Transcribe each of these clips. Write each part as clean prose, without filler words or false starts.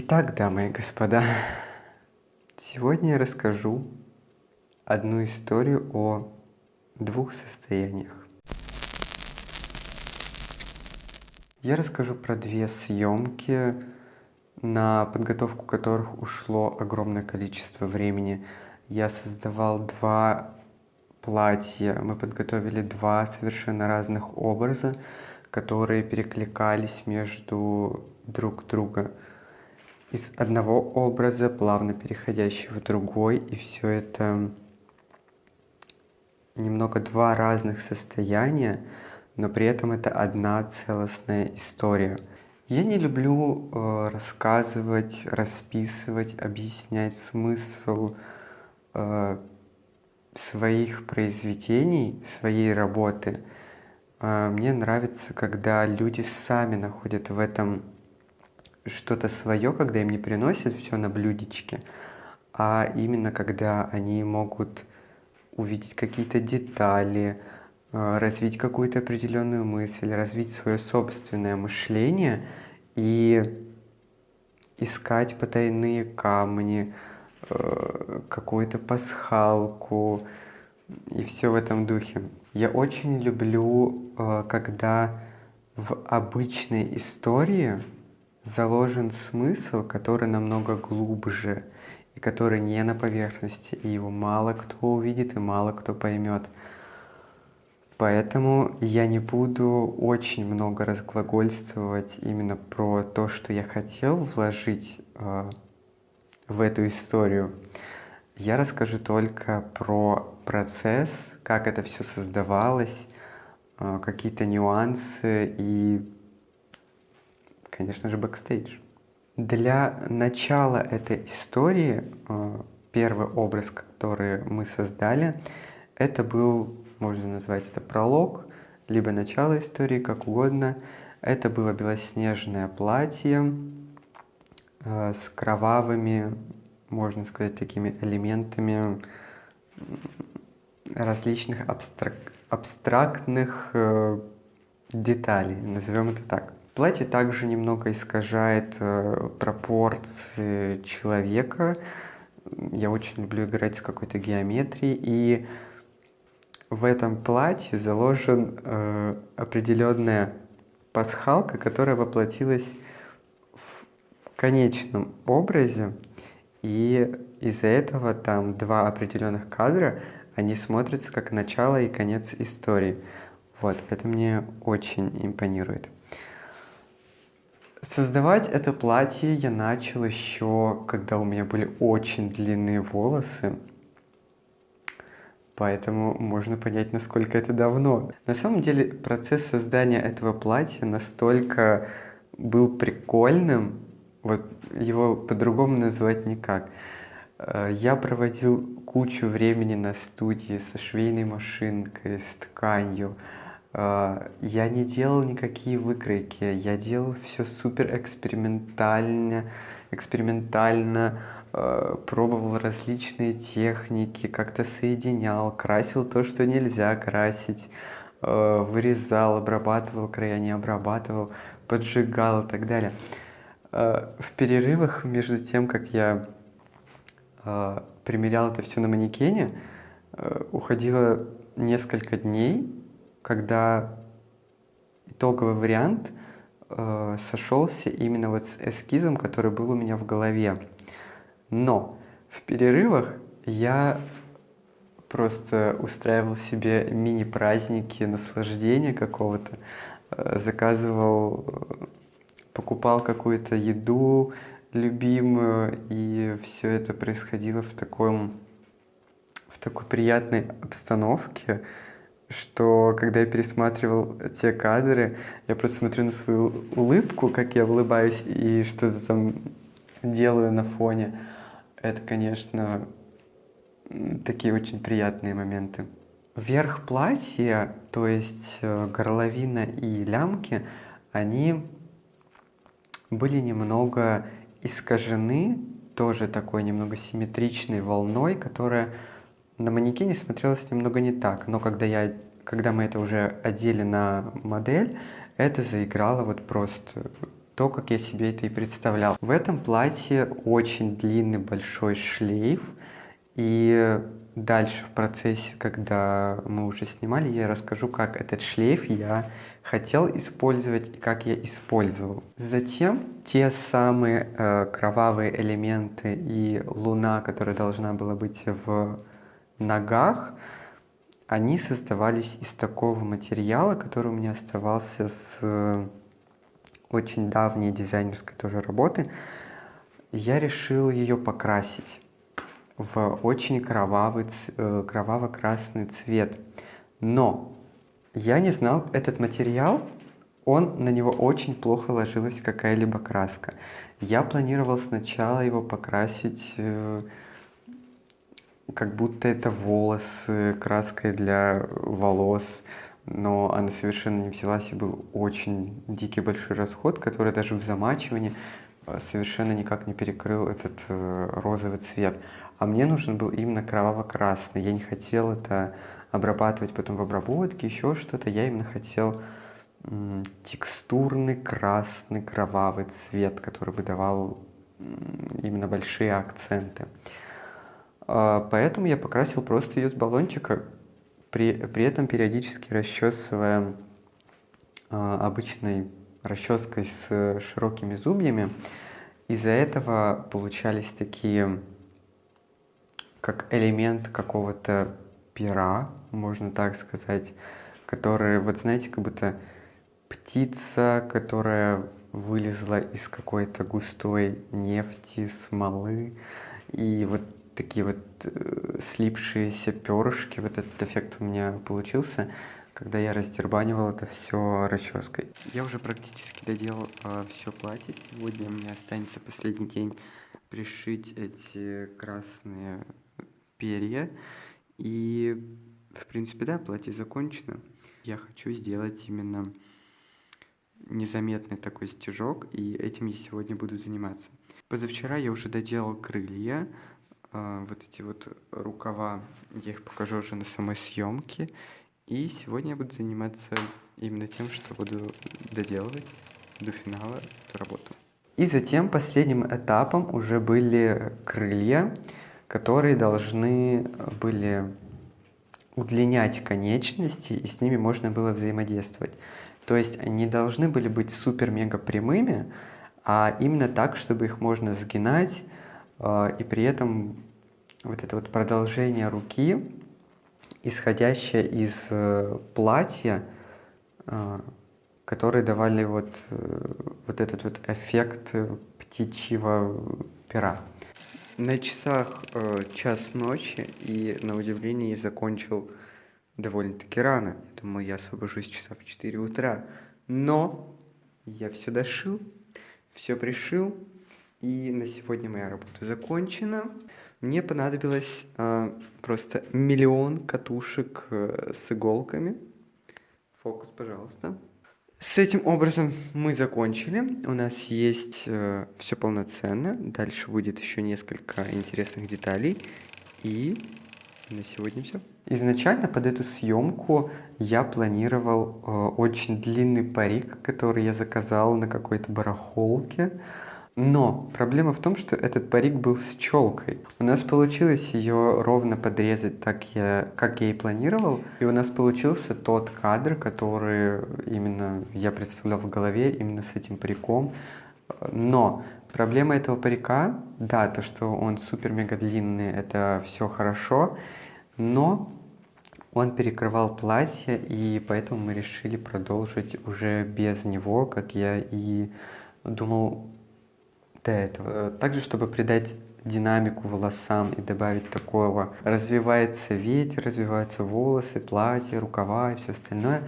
Итак, дамы и господа, сегодня я расскажу одну историю о двух состояниях. Я расскажу про две съемки, на подготовку которых ушло огромное количество времени. Я создавал два платья, мы подготовили два совершенно разных образа, которые перекликались между друг друга. Из одного образа, плавно переходящий в другой, и все это немного два разных состояния, но при этом это одна целостная история. Я не люблю рассказывать, расписывать, объяснять смысл своих произведений, своей работы. Мне нравится, когда люди сами находят в этом что-то свое, когда им не приносят все на блюдечке, а именно когда они могут увидеть какие-то детали, развить какую-то определенную мысль, развить свое собственное мышление и искать потайные камни, какую-то пасхалку и все в этом духе. Я очень люблю, когда в обычной истории заложен смысл, который намного глубже, и который не на поверхности, и его мало кто увидит и мало кто поймет. Поэтому я не буду очень много разглагольствовать именно про то, что я хотел вложить в эту историю. Я расскажу только про процесс, как это все создавалось, какие-то нюансы и, конечно же, бэкстейдж. Для начала этой истории первый образ, который мы создали, это был, можно назвать это пролог, либо начало истории, как угодно. Это было белоснежное платье с кровавыми, можно сказать, такими элементами различных абстрактных деталей, назовем это так. Платье также немного искажает пропорции человека. Я очень люблю играть с какой-то геометрией, и в этом платье заложен определенная пасхалка, которая воплотилась в конечном образе, и из-за этого там два определенных кадра, они смотрятся как начало и конец истории. Вот, это мне очень импонирует. Создавать это платье я начал еще, когда у меня были очень длинные волосы, поэтому можно понять, насколько это давно. На самом деле процесс создания этого платья настолько был прикольным, вот его по-другому назвать никак. Я проводил кучу времени на студии со швейной машинкой, с тканью. Я не делал никакие выкройки, я делал все супер экспериментально, пробовал различные техники, как-то соединял, красил то, что нельзя красить, вырезал, обрабатывал края, не обрабатывал, поджигал и так далее. В перерывах между тем, как я примерял это все на манекене, уходило несколько дней, когда итоговый вариант сошелся именно вот с эскизом, который был у меня в голове. Но в перерывах я просто устраивал себе мини-праздники, наслаждения какого-то, покупал какую-то еду любимую, и все это происходило в такой приятной обстановке, что когда я пересматривал те кадры, я просто смотрю на свою улыбку, как я улыбаюсь и что-то там делаю на фоне. Это, конечно, такие очень приятные моменты. Верх платья, то есть горловина и лямки, они были немного искажены, тоже такой немного симметричной волной, которая на манекене смотрелась немного не так. Но когда мы это уже одели на модель, это заиграло вот просто то, как я себе это и представлял. В этом платье очень длинный большой шлейф, и дальше в процессе, когда мы уже снимали, я расскажу, как этот шлейф я хотел использовать и как я использовал. Затем те самые кровавые элементы и луна, которая должна была быть в ногах, они создавались из такого материала, который у меня оставался с очень давней дизайнерской тоже работы. Я решил ее покрасить в очень кроваво-красный цвет. Но я не знал, этот материал, на него очень плохо ложилась какая-либо краска. Я планировал сначала его покрасить, как будто это волосы, краской для волос, но она совершенно не взялась, и был очень дикий большой расход, который даже в замачивании совершенно никак не перекрыл этот розовый цвет. А мне нужен был именно кроваво-красный. Я не хотел это обрабатывать потом в обработке, еще что-то. Я именно хотел текстурный красный кровавый цвет, который бы давал именно большие акценты. Поэтому я покрасил просто ее с баллончика, при этом периодически расчесывая обычной расческой с широкими зубьями. Из-за этого получались такие, как элемент какого-то пера, можно так сказать, которые, вот знаете, как будто птица, которая вылезла из какой-то густой нефти, смолы, и вот такие вот слипшиеся перышки, вот этот эффект у меня получился, когда я раздербанивал это все расческой. Я уже практически доделал все платье. Сегодня у меня останется последний день пришить эти красные перья. И, в принципе, да, платье закончено. Я хочу сделать именно незаметный такой стежок, и этим я сегодня буду заниматься. Позавчера я уже доделал крылья, вот эти вот рукава, я их покажу уже на самой съемке. И сегодня я буду заниматься именно тем, что буду доделывать до финала эту работу. И затем последним этапом уже были крылья, которые должны были удлинять конечности, и с ними можно было взаимодействовать. То есть они должны были быть супер-мега прямыми, а именно так, чтобы их можно сгинать, и при этом вот это вот продолжение руки, исходящее из платья, которые давали вот этот вот эффект птичьего пера. На часах час ночи, и на удивление я закончил довольно-таки рано. Я думал, я освобожусь часа в 4 утра. Но я все дошил, все пришил, и на сегодня моя работа закончена. Мне понадобилось просто миллион катушек с иголками. Фокус, пожалуйста. С этим образом мы закончили. У нас есть все полноценно. Дальше будет еще несколько интересных деталей. И на сегодня все. Изначально под эту съемку я планировал очень длинный парик, который я заказал на какой-то барахолке. Но проблема в том, что этот парик был с челкой. У нас получилось ее ровно подрезать так, как я и планировал. И у нас получился тот кадр, который именно я представлял в голове, именно с этим париком. Но проблема этого парика, да, то, что он супер-мега длинный, это все хорошо, но он перекрывал платье, и поэтому мы решили продолжить уже без него, как я и думал до этого. Также, чтобы придать динамику волосам и добавить такого, развивается ветер, развиваются волосы, платье, рукава и все остальное,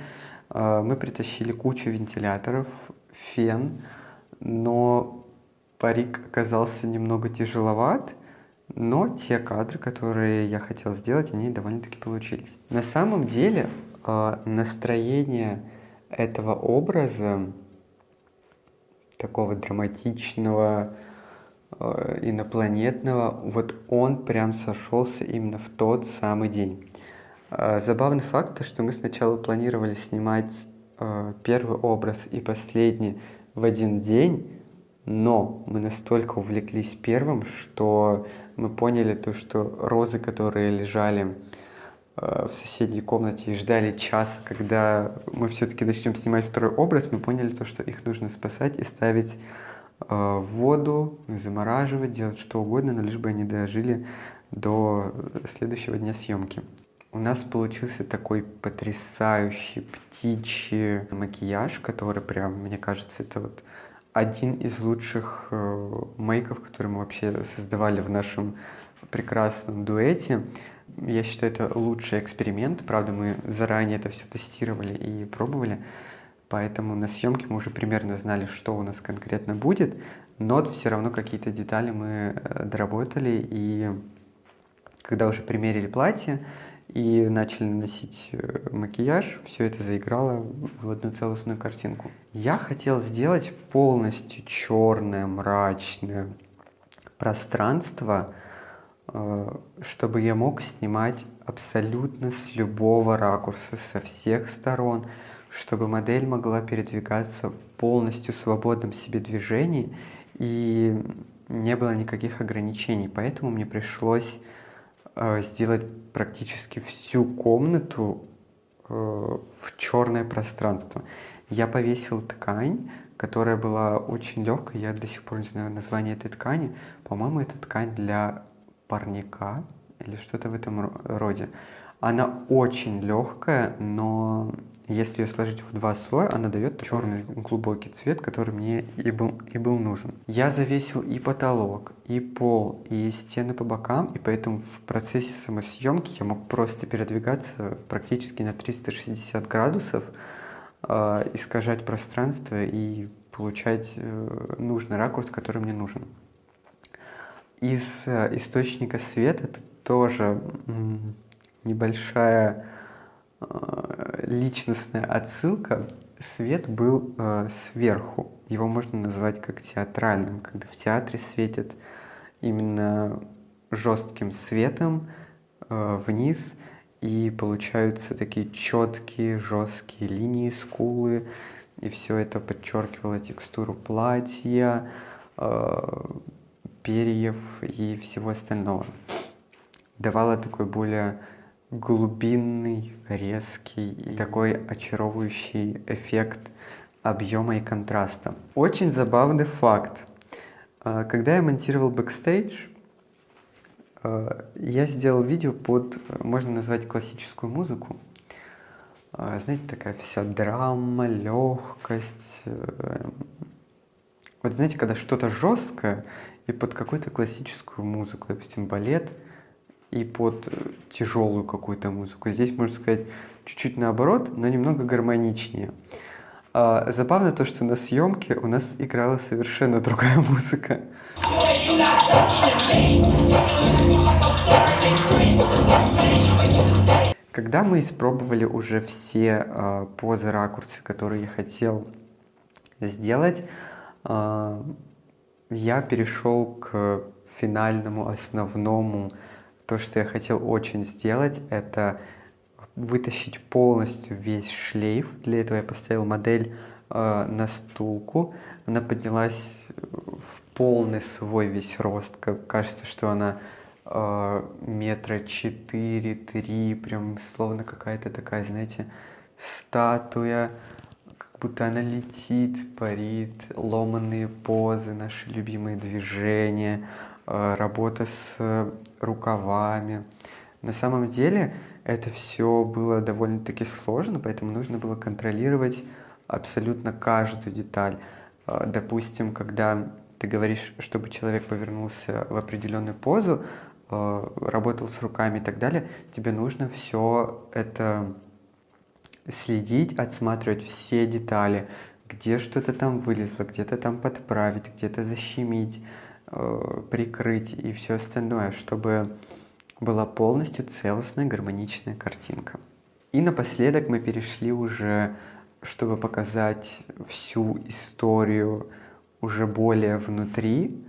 мы притащили кучу вентиляторов, фен, но парик оказался немного тяжеловат, но те кадры, которые я хотел сделать, они довольно-таки получились. На самом деле настроение этого образа, такого драматичного, инопланетного, вот он прям сошелся именно в тот самый день. Забавный факт, что мы сначала планировали снимать первый образ и последний в один день, но мы настолько увлеклись первым, что мы поняли то, что розы, которые лежали в соседней комнате и ждали часа, когда мы все-таки начнем снимать второй образ, мы поняли то, что их нужно спасать и ставить в воду, замораживать, делать что угодно, но лишь бы они дожили до следующего дня съемки. У нас получился такой потрясающий птичий макияж, который прям, мне кажется, это вот один из лучших мейков, которые мы вообще создавали в нашем прекрасном дуэте. Я считаю, это лучший эксперимент. Правда, мы заранее это все тестировали и пробовали. Поэтому на съемке мы уже примерно знали, что у нас конкретно будет. Но все равно какие-то детали мы доработали. И когда уже примерили платье и начали наносить макияж, все это заиграло в одну целостную картинку. Я хотел сделать полностью черное, мрачное пространство, чтобы я мог снимать абсолютно с любого ракурса, со всех сторон, чтобы модель могла передвигаться полностью в свободном себе движении и не было никаких ограничений. Поэтому мне пришлось сделать практически всю комнату в черное пространство. Я повесил ткань, которая была очень легкой. Я до сих пор не знаю название этой ткани. По-моему, это ткань для парника или что-то в этом роде. Она очень легкая, но если ее сложить в два слоя, она дает черный глубокий цвет, который мне и был нужен. Я завесил и потолок, и пол, и стены по бокам, и поэтому в процессе самосъемки я мог просто передвигаться практически на 360 градусов, искажать пространство и получать нужный ракурс, который мне нужен. Из источника света тут тоже небольшая личностная отсылка. Свет был сверху. Его можно назвать как театральным, когда в театре светят именно жестким светом вниз, и получаются такие четкие, жесткие линии, скулы, и все это подчеркивало текстуру платья, перьев и всего остального. Давало такой более глубинный, резкий и такой очаровывающий эффект объема и контраста. Очень забавный факт. Когда я монтировал бэкстейдж, я сделал видео под, можно назвать, классическую музыку. Знаете, такая вся драма, легкость. Вот знаете, когда что-то жесткое и под какую-то классическую музыку, допустим, балет, и под тяжелую какую-то музыку. Здесь, можно сказать, чуть-чуть наоборот, но немного гармоничнее. Забавно то, что на съемке у нас играла совершенно другая музыка. Когда мы испробовали уже все позы, ракурсы, которые я хотел сделать, я перешел к финальному, основному. То, что я хотел очень сделать, это вытащить полностью весь шлейф. Для этого я поставил модель на стулку. Она поднялась в полный свой весь рост. Кажется, что она метра 4-3, прям словно какая-то такая, знаете, статуя. Как будто она летит, парит, ломаные позы, наши любимые движения, работа с рукавами. На самом деле это все было довольно-таки сложно, поэтому нужно было контролировать абсолютно каждую деталь. Допустим, когда ты говоришь, чтобы человек повернулся в определенную позу, работал с руками и так далее, тебе нужно все это следить, отсматривать все детали, где что-то там вылезло, где-то там подправить, где-то защемить, прикрыть и все остальное, чтобы была полностью целостная, гармоничная картинка. И напоследок мы перешли уже, чтобы показать всю историю уже более внутри.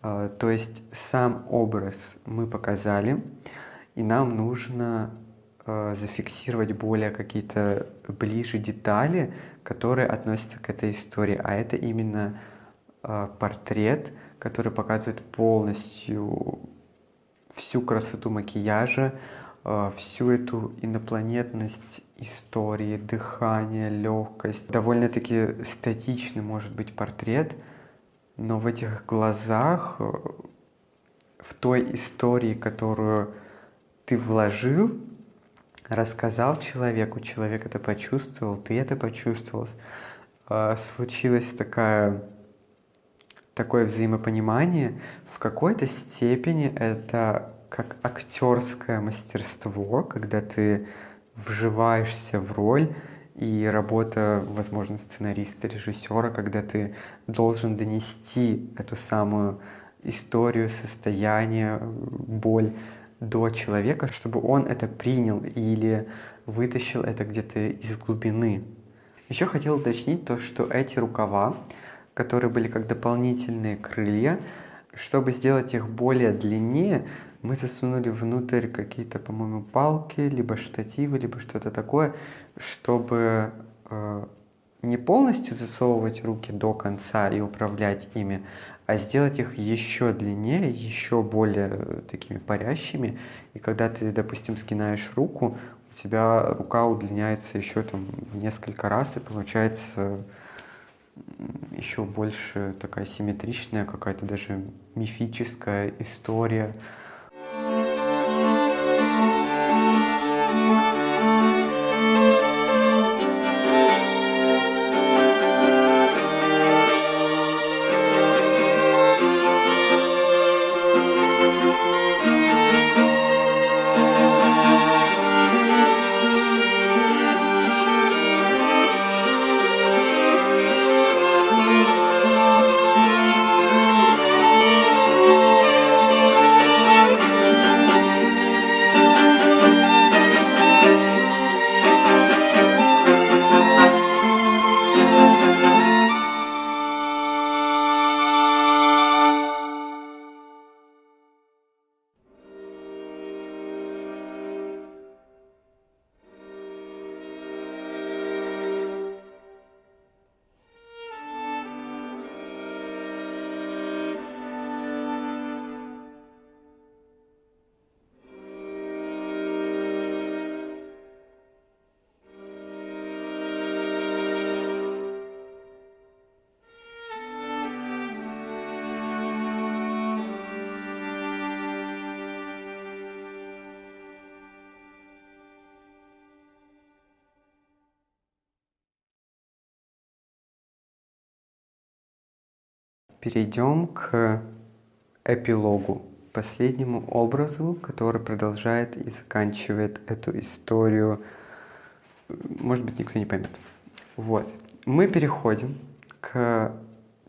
То есть сам образ мы показали, и нам нужно зафиксировать более какие-то ближе детали, которые относятся к этой истории. А это именно портрет, который показывает полностью всю красоту макияжа, всю эту инопланетность истории, дыхание, легкость. Довольно-таки статичный может быть портрет, но в этих глазах, в той истории, которую ты вложил, рассказал человеку, человек это почувствовал, ты это почувствовал, случилось такое взаимопонимание. В какой-то степени это как актерское мастерство, когда ты вживаешься в роль, и работа, возможно, сценариста, режиссера, когда ты должен донести эту самую историю, состояние, боль до человека, чтобы он это принял или вытащил это где-то из глубины. Еще хотел уточнить то, что эти рукава, которые были как дополнительные крылья, чтобы сделать их более длиннее, мы засунули внутрь какие-то, по-моему, палки, либо штативы, либо что-то такое, чтобы не полностью засовывать руки до конца и управлять ими, а сделать их еще длиннее, еще более такими парящими. И когда ты, допустим, сгинаешь руку, у тебя рука удлиняется еще там в несколько раз, и получается еще больше такая симметричная, какая-то даже мифическая история. Перейдем к эпилогу, последнему образу, который продолжает и заканчивает эту историю. Может быть, никто не поймет. Вот. Мы переходим к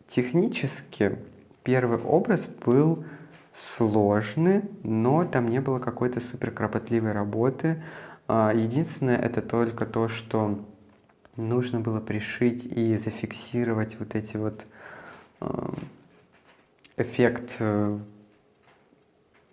технически. Первый образ был сложный, но там не было какой-то супер кропотливой работы. Единственное, это только то, что нужно было пришить и зафиксировать вот эти вот эффект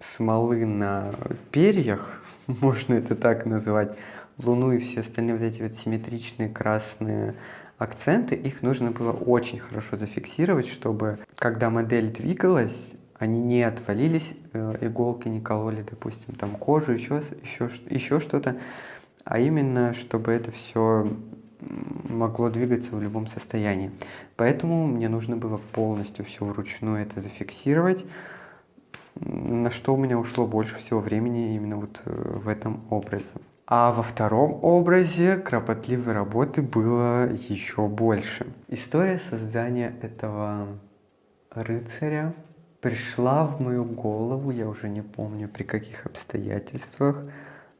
смолы на перьях, можно это так называть, Луну и все остальные вот эти вот симметричные красные акценты, их нужно было очень хорошо зафиксировать, чтобы когда модель двигалась, они не отвалились, иголки не кололи, допустим, там кожу, еще что-то, а именно, чтобы это все могло двигаться в любом состоянии. Поэтому мне нужно было полностью все вручную это зафиксировать, на что у меня ушло больше всего времени именно вот в этом образе. А во втором образе кропотливой работы было еще больше. История создания этого рыцаря пришла в мою голову, я уже не помню при каких обстоятельствах,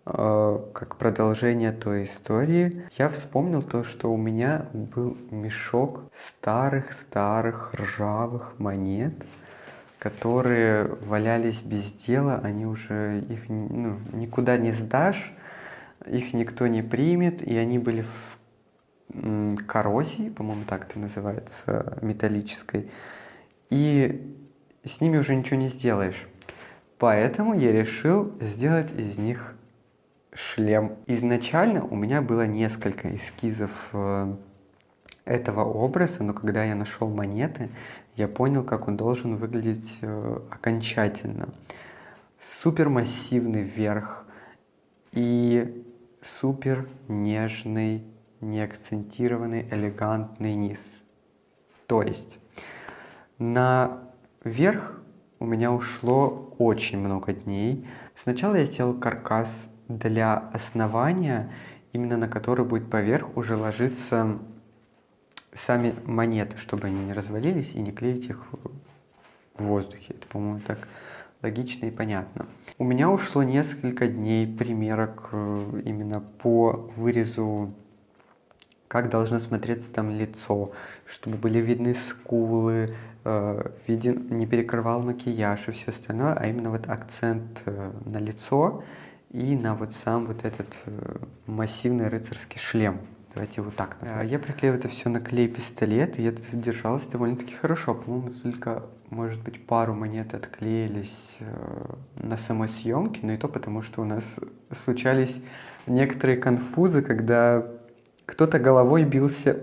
как продолжение той истории. Я вспомнил то, что у меня был мешок старых ржавых монет, которые валялись без дела, они уже, их никуда не сдашь, их никто не примет, и они были в коррозии, по-моему, так это называется, металлической, и с ними уже ничего не сделаешь. Поэтому я решил сделать из них шлем. Изначально у меня было несколько эскизов этого образа, но когда я нашел монеты, я понял, как он должен выглядеть окончательно. Супер массивный верх и супер нежный, неакцентированный, элегантный низ. То есть на верх у меня ушло очень много дней. Сначала я сделал каркас для основания, именно на который будет поверх уже ложиться сами монеты, чтобы они не развалились и не клеить их в воздухе. Это, по-моему, так логично и понятно. У меня ушло несколько дней примерок именно по вырезу, как должно смотреться там лицо, чтобы были видны скулы, не перекрывал макияж и все остальное, а именно вот акцент на лицо и на вот сам вот этот массивный рыцарский шлем. Давайте его так назвать. Я приклеил это все на клей-пистолет, и это держалось довольно-таки хорошо. По-моему, только, может быть, пару монет отклеились на самой съемке, но и то потому, что у нас случались некоторые конфузы, когда кто-то головой бился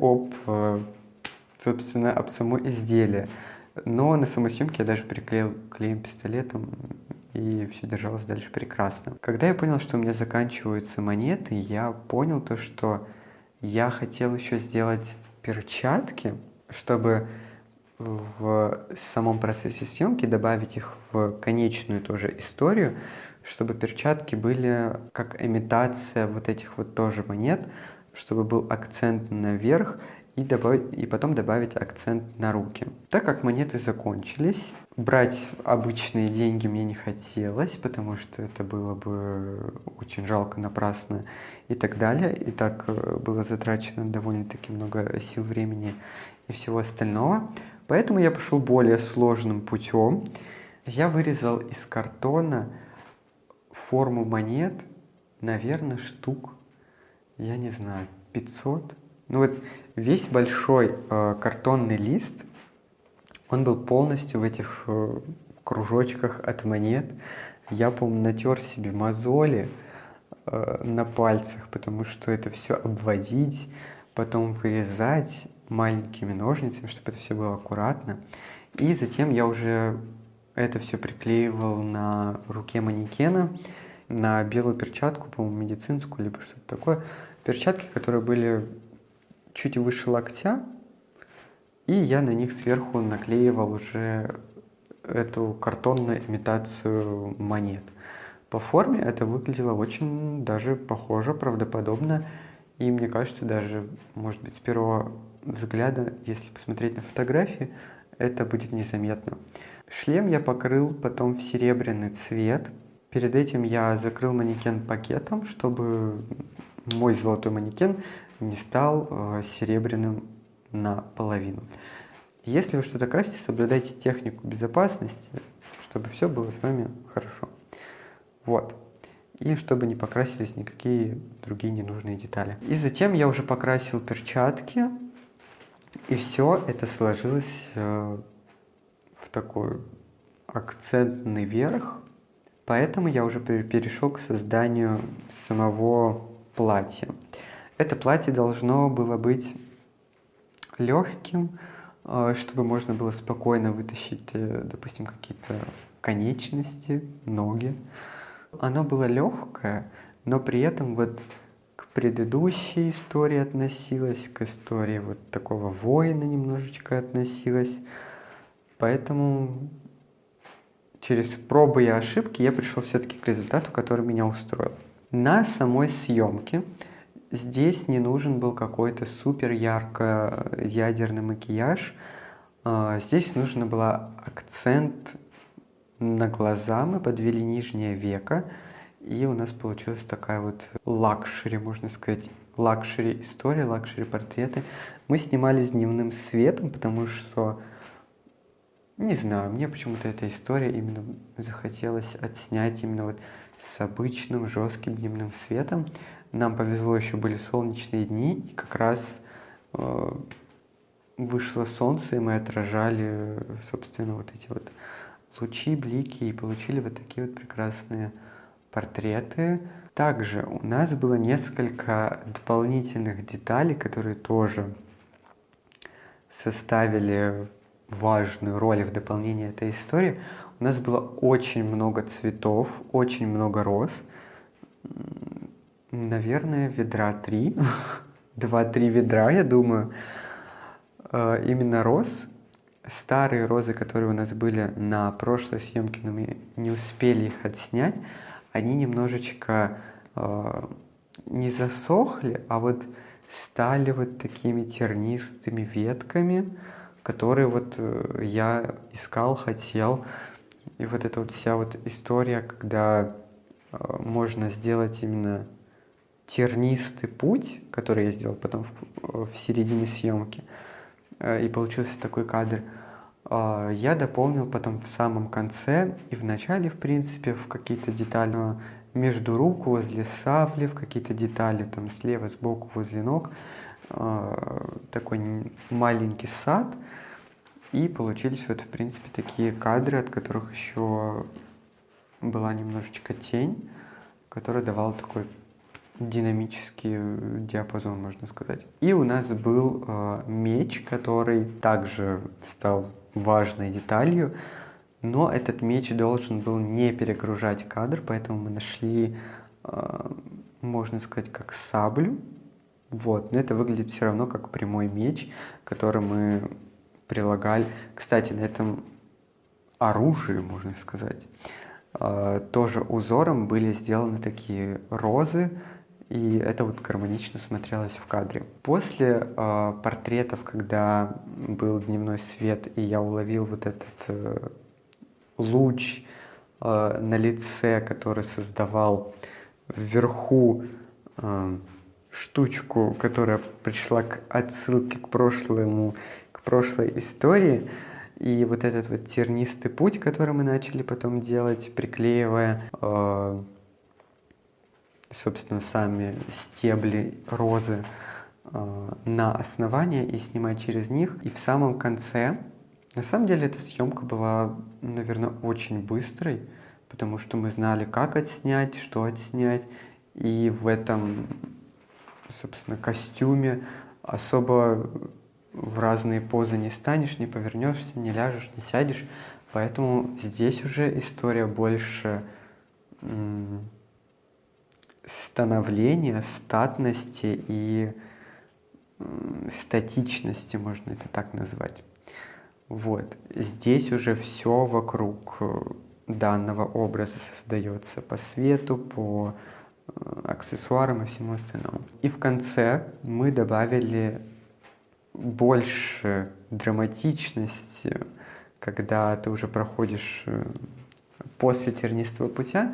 собственно, об само изделие. Но на самой съемке я даже приклеил клеем-пистолетом, и все держалось дальше прекрасно. Когда я понял, что у меня заканчиваются монеты, я понял то, что я хотел еще сделать перчатки, чтобы в самом процессе съемки добавить их в конечную тоже историю, чтобы перчатки были как имитация вот этих вот тоже монет, чтобы был акцент наверх, и потом добавить акцент на руки. Так как монеты закончились, брать обычные деньги мне не хотелось, потому что это было бы очень жалко, напрасно и так далее. И так было затрачено довольно-таки много сил, времени и всего остального. Поэтому я пошел более сложным путем. Я вырезал из картона форму монет, наверное, штук, я не знаю, 500. Ну вот весь большой картонный лист, он был полностью в этих кружочках от монет. Я, по-моему, натер себе мозоли на пальцах, потому что это все обводить, потом вырезать маленькими ножницами, чтобы это все было аккуратно. И затем я уже это все приклеивал на руке манекена, на белую перчатку, по-моему, медицинскую, либо что-то такое. Перчатки, которые были чуть выше локтя, и я на них сверху наклеивал уже эту картонную имитацию монет. По форме это выглядело очень даже похоже, правдоподобно, и мне кажется, даже, может быть, с первого взгляда, если посмотреть на фотографии, это будет незаметно. Шлем я покрыл потом в серебряный цвет. Перед этим я закрыл манекен пакетом, чтобы мой золотой манекен не стал серебряным наполовину. Если вы что-то красите, соблюдайте технику безопасности, чтобы все было с вами хорошо. Вот. И чтобы не покрасились никакие другие ненужные детали. И затем я уже покрасил перчатки, и все это сложилось в такой акцентный верх. Поэтому я уже перешел к созданию самого платья. Это платье должно было быть легким, чтобы можно было спокойно вытащить, допустим, какие-то конечности, ноги. Оно было легкое, но при этом вот к предыдущей истории относилось, к истории вот такого воина немножечко относилось. Поэтому через пробы и ошибки я пришел все-таки к результату, который меня устроил. На самой съемке здесь не нужен был какой-то супер ярко ядерный макияж. Здесь нужно было акцент на глаза. Мы подвели нижнее веко, и у нас получилась такая вот лакшери, можно сказать, лакшери история, лакшери портреты. Мы снимали с дневным светом, потому что, не знаю, мне почему-то эта история именно захотелось отснять именно вот с обычным жестким дневным светом. Нам повезло, еще были солнечные дни, и как раз вышло солнце, и мы отражали, собственно, вот эти вот лучи, блики, и получили вот такие вот прекрасные портреты. Также у нас было несколько дополнительных деталей, которые тоже составили важную роль в дополнении этой истории. У нас было очень много цветов, очень много роз. Наверное, ведра 3. 2-3 ведра, я думаю. Именно роз. Старые розы, которые у нас были на прошлой съемке, но мы не успели их отснять, они немножечко не засохли, а вот стали вот такими тернистыми ветками, которые вот я искал, хотел. И вот эта вот вся вот история, когда можно сделать именно тернистый путь, который я сделал потом в середине съемки, и получился такой кадр, я дополнил потом в самом конце и в начале, в принципе, в какие-то детали между рук, возле сабли, в какие-то детали там слева, сбоку, возле ног, такой маленький сад, и получились вот, в принципе, такие кадры, от которых еще была немножечко тень, которая давала такой динамический диапазон, можно сказать. И у нас был меч, который также стал важной деталью, но этот меч должен был не перегружать кадр, поэтому мы нашли, можно сказать, как саблю. Вот, но это выглядит все равно как прямой меч, который мы прилагали. Кстати, на этом оружии, можно сказать, тоже узором были сделаны такие розы, и это вот гармонично смотрелось в кадре. После портретов, когда был дневной свет, и я уловил вот этот луч на лице, который создавал вверху штучку, которая пришла к отсылке к прошлой истории, и вот этот вот тернистый путь, который мы начали потом делать, приклеивая собственно, сами стебли розы на основание и снимать через них. И в самом конце, на самом деле, эта съемка была, наверное, очень быстрой, потому что мы знали, как отснять, что отснять. И в этом, собственно, костюме особо в разные позы не станешь, не повернешься, не ляжешь, не сядешь. Поэтому здесь уже история больше становления, статности и статичности, можно это так назвать. Вот. Здесь уже все вокруг данного образа создается по свету, по аксессуарам и всему остальному. И в конце мы добавили больше драматичности, когда ты уже проходишь после тернистого путя,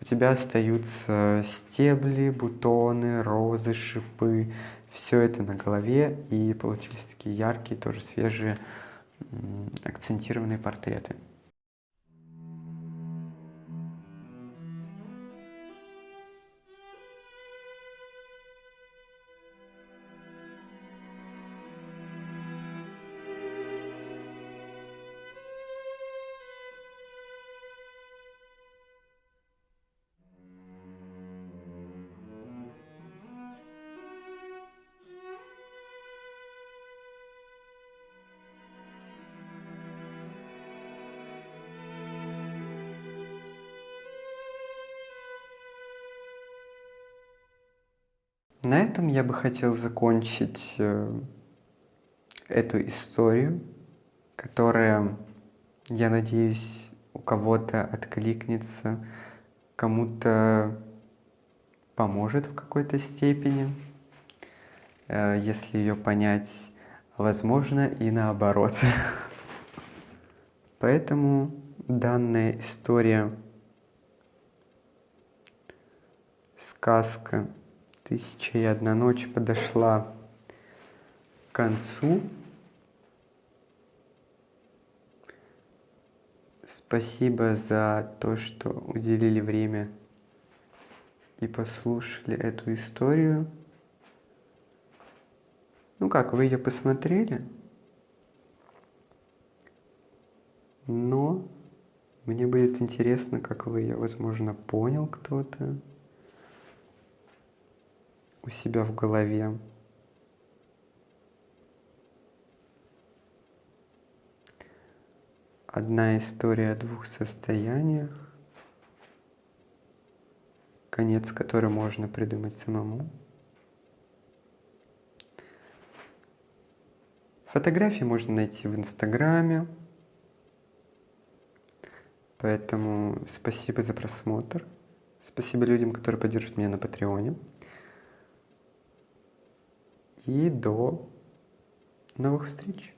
у тебя остаются стебли, бутоны, розы, шипы. Все это на голове, и получились такие яркие, тоже свежие, акцентированные портреты. На этом я бы хотел закончить эту историю, которая, я надеюсь, у кого-то откликнется, кому-то поможет в какой-то степени, если ее понять, возможно, и наоборот. Поэтому данная история, сказка «Тысяча и одна ночь» подошла к концу. Спасибо за то, что уделили время и послушали эту историю. Ну как, вы ее посмотрели? Но Мне будет интересно, как вы ее, возможно, понял кто-то у себя в голове. Одна история о двух состояниях, конец которой можно придумать самому. Фотографии можно найти в Инстаграме. Поэтому спасибо за просмотр. Спасибо людям, которые поддерживают меня на Патреоне. И до новых встреч.